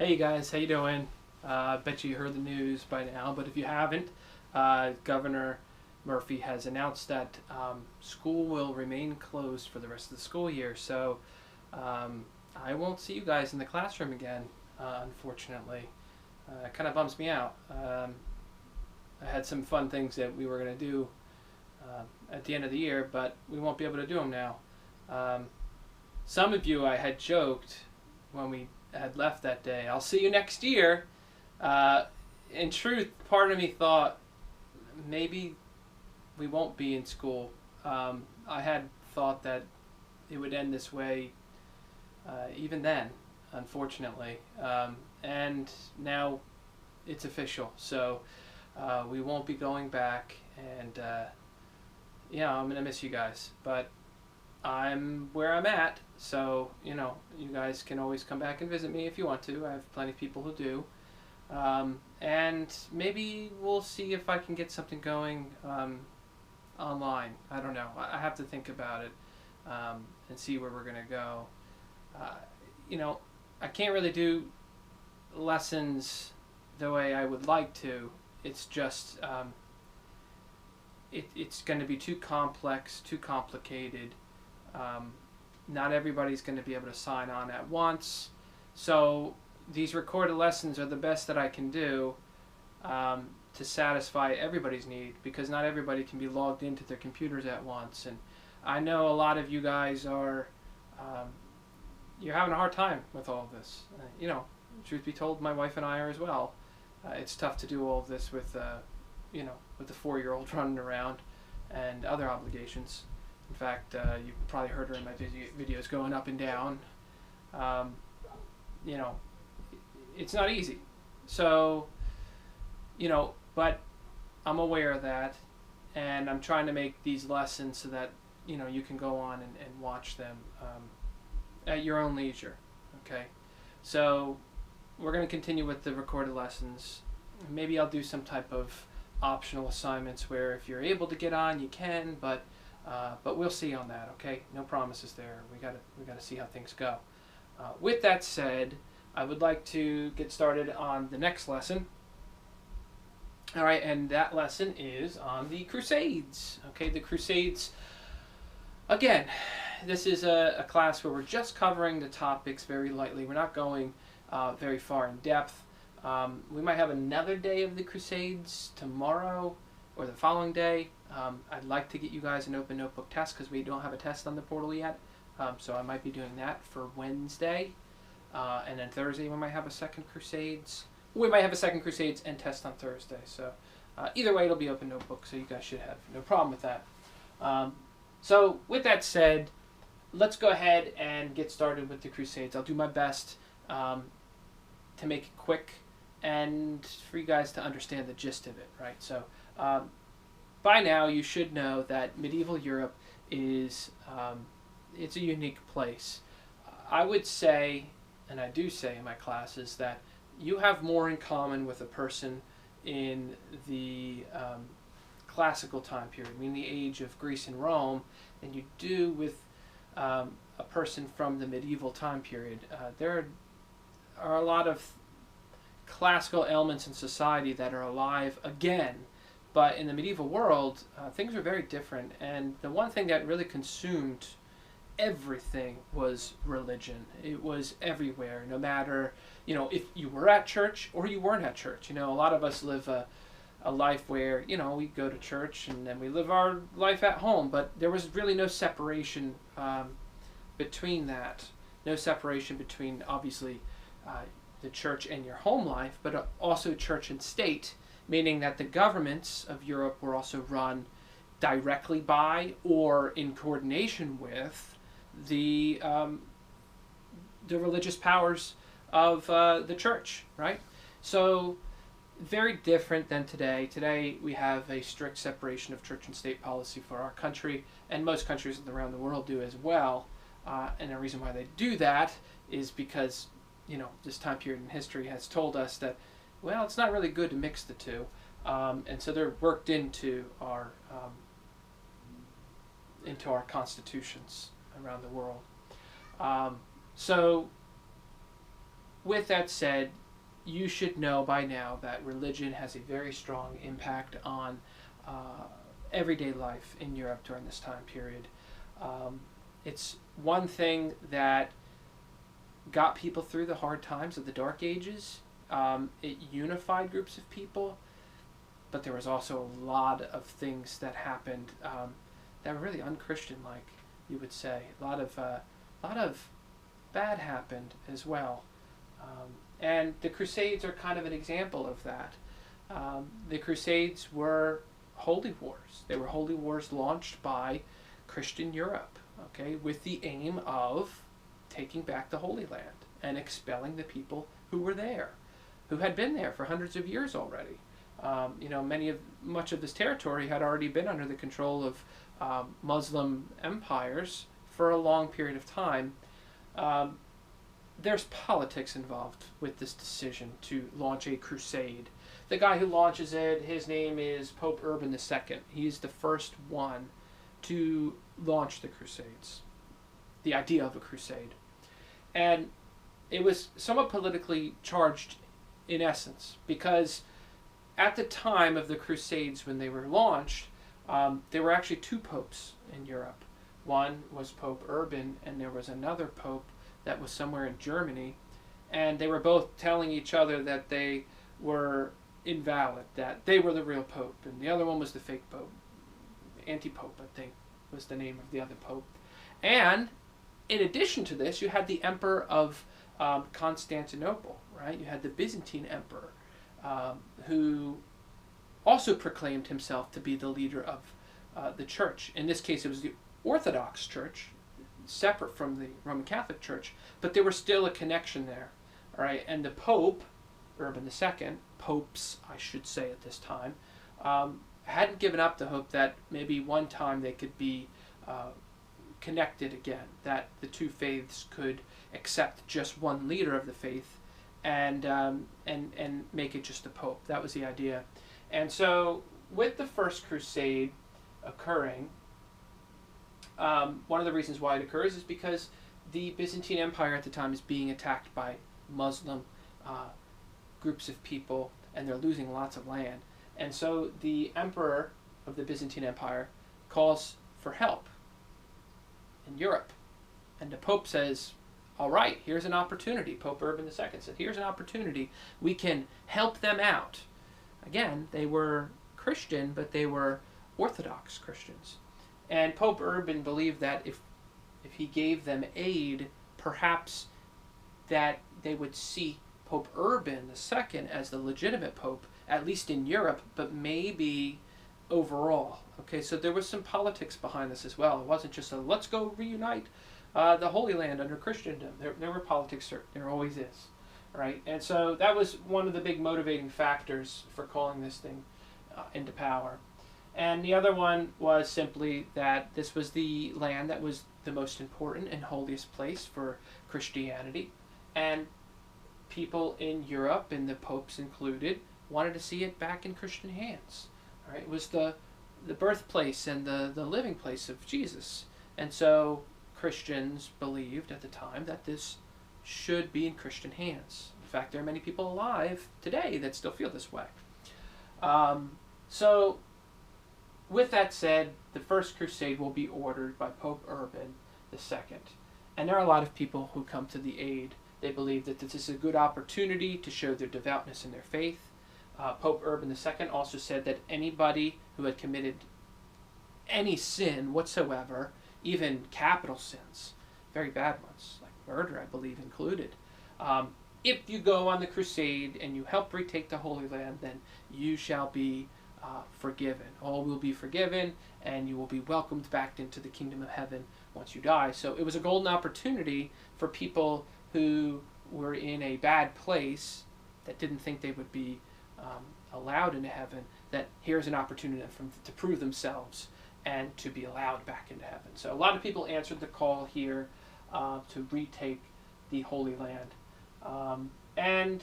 Hey you guys, how you doing? I bet you heard the news by now, but if you haven't, Governor Murphy has announced that school will remain closed for the rest of the school year. So I won't see you guys in the classroom again, unfortunately. It kind of bums me out. I had some fun things that we were going to do at the end of the year, but we won't be able to do them now. Um, some of you I had joked when we had left that day, I'll see you next year. Uh, in truth, part of me thought maybe we won't be in school. I had thought that it would end this way even then, unfortunately. And now it's official. So we won't be going back. And yeah, I'm going to miss you guys. But I'm where I'm at, so you guys can always come back and visit me if you want to. I have plenty of people who do, and maybe we'll see if I can get something going online. I don't know. I have to think about it and see where we're gonna go. Uh, I can't really do lessons the way I would like to. It's just it's going to be too complex, too complicated. Not everybody's going to be able to sign on at once. So these recorded lessons are the best that I can do to satisfy everybody's need, because not everybody can be logged into their computers at once. And I know a lot of you guys are, you're having a hard time with all of this. Truth be told, my wife and I are as well. It's tough to do all of this with, with the 4-year-old running around and other obligations. In fact, you've probably heard her in my videos going up and down. It's not easy. So, but I'm aware of that, and I'm trying to make these lessons so that, you can go on and watch them at your own leisure, okay? So we're going to continue with the recorded lessons. Maybe I'll do some type of optional assignments where if you're able to get on, you can, but we'll see on that, okay? No promises there. We gotta see how things go. With that said, I would like to get started on the next lesson. All right, and that lesson is on the Crusades. Okay, the Crusades. Again, this is a class where we're just covering the topics very lightly. We're not going very far in depth. We might have another day of the Crusades tomorrow or the following day. I'd like to get you guys an open notebook test because we don't have a test on the portal yet. So I might be doing that for Wednesday. And then Thursday we might have a second Crusades. We might have a second Crusades and test on Thursday. So either way, it'll be open notebook, so you guys should have no problem with that. So with that said, let's go ahead and get started with the Crusades. I'll do my best to make it quick and for you guys to understand the gist of it, right? So by now you should know that medieval Europe is it's a unique place. I would say, and I do say in my classes, that you have more in common with a person in the classical time period, meaning the age of Greece and Rome, than you do with a person from the medieval time period. There are a lot of classical elements in society that are alive again, but in the medieval world, things are very different, and the one thing that really consumed everything was religion. It was everywhere, no matter, if you were at church or you weren't at church. A lot of us live a life where, we go to church and then we live our life at home, but there was really no separation between that. No separation between, obviously, the church and your home life, but also church and state, meaning that the governments of Europe were also run directly by or in coordination with the religious powers of the church, right? So very different than today. Today we have a strict separation of church and state policy for our country, and most countries around the world do as well. And the reason why they do that is because this time period in history has told us that, well, it's not really good to mix the two, and so they're worked into our constitutions around the world. So with that said, you should know by now that religion has a very strong impact on everyday life in Europe during this time period. It's one thing that got people through the hard times of the Dark Ages. It unified groups of people, but there was also a lot of things that happened that were really unchristian-like, you would say. A lot of bad happened as well. And the Crusades are kind of an example of that. The Crusades were holy wars. They were holy wars launched by Christian Europe, okay, with the aim of taking back the Holy Land and expelling the people who were there, who had been there for hundreds of years already. Much of this territory had already been under the control of Muslim empires for a long period of time. There's politics involved with this decision to launch a crusade. The guy who launches it, his name is Pope Urban II. He's the first one to launch the Crusades, the idea of a crusade. And it was somewhat politically charged in essence, because at the time of the Crusades when they were launched, there were actually two popes in Europe. One was Pope Urban, and there was another pope that was somewhere in Germany, and they were both telling each other that they were invalid, that they were the real pope, and the other one was the fake pope. Anti-pope, I think, was the name of the other pope. And in addition to this, you had the emperor of Constantinople, right? You had the Byzantine emperor, who also proclaimed himself to be the leader of the church. In this case, it was the Orthodox Church, separate from the Roman Catholic Church, but there was still a connection there, all right? And the Pope, Urban II, popes, I should say at this time, hadn't given up the hope that maybe one time they could be connected again, that the two faiths could accept just one leader of the faith and make it just the Pope. That was the idea. And so with the First Crusade occurring, one of the reasons why it occurs is because the Byzantine Empire at the time is being attacked by Muslim groups of people, and they're losing lots of land. And so the emperor of the Byzantine Empire calls for help in Europe. And the Pope says, all right, here's an opportunity. Pope Urban II said, here's an opportunity. We can help them out. Again, they were Christian, but they were Orthodox Christians. And Pope Urban believed that if he gave them aid, perhaps that they would see Pope Urban II as the legitimate pope, at least in Europe, but maybe overall. Okay, so there was some politics behind this as well. It wasn't just a let's go reunite the Holy Land under Christendom. There were politics, there always is, right? And so that was one of the big motivating factors for calling this thing into power. And the other one was simply that this was the land that was the most important and holiest place for Christianity. And people in Europe, and the popes included, wanted to see it back in Christian hands. All right? It was the birthplace and the living place of Jesus. And so Christians believed at the time that this should be in Christian hands. In fact, there are many people alive today that still feel this way. So with that said, the First Crusade will be ordered by Pope Urban II. And there are a lot of people who come to the aid. They believe that this is a good opportunity to show their devoutness in their faith. Pope Urban II also said that anybody who had committed any sin whatsoever, even capital sins, very bad ones, like murder, I believe, included, if you go on the crusade and you help retake the Holy Land, then you shall be forgiven. All will be forgiven, and you will be welcomed back into the kingdom of heaven once you die. So it was a golden opportunity for people who were in a bad place, that didn't think they would be allowed into heaven, that here's an opportunity to prove themselves and to be allowed back into heaven. So a lot of people answered the call here to retake the Holy Land. And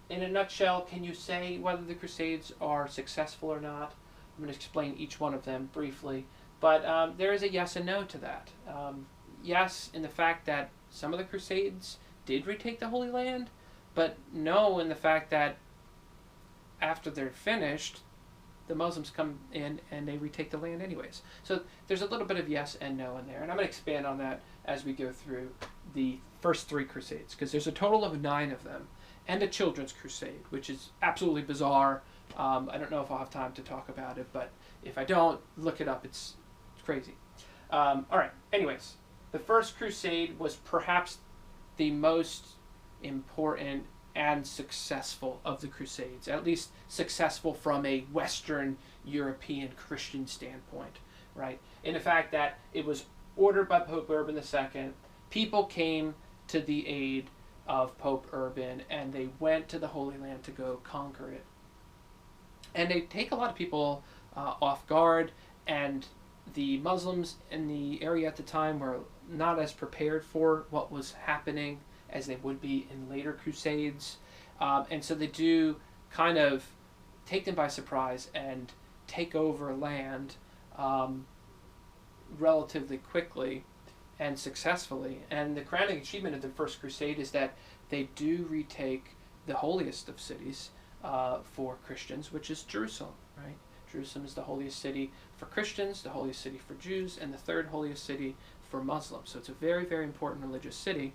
in a nutshell, can you say whether the Crusades are successful or not? I'm going to explain each one of them briefly. But there is a yes and no to that. Yes, in the fact that some of the Crusades did retake the Holy Land, but know in the fact that after they're finished, the Muslims come in and they retake the land anyways. So there's a little bit of yes and no in there, and I'm going to expand on that as we go through the first 3 Crusades, because there's a total of 9 of them, and a children's crusade, which is absolutely bizarre. I don't know if I'll have time to talk about it, but if I don't, look it up. It's crazy. All right. Anyways, the first crusade was perhaps the most important and successful of the Crusades, at least successful from a Western European Christian standpoint, right? In the fact that it was ordered by Pope Urban II, people came to the aid of Pope Urban, and they went to the Holy Land to go conquer it. And they take a lot of people off guard, and the Muslims in the area at the time were not as prepared for what was happening as they would be in later crusades. And so they do kind of take them by surprise and take over land relatively quickly and successfully. And the crowning achievement of the First Crusade is that they do retake the holiest of cities for Christians, which is Jerusalem, right? Jerusalem is the holiest city for Christians, the holiest city for Jews, and the third holiest city for Muslims. So it's a very, very important religious city.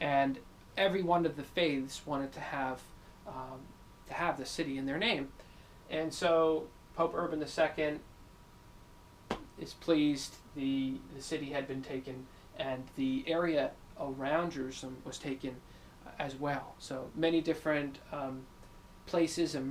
And every one of the faiths wanted to have the city in their name. And so Pope Urban II is pleased. The city had been taken, and the area around Jerusalem was taken as well. So many different places emerged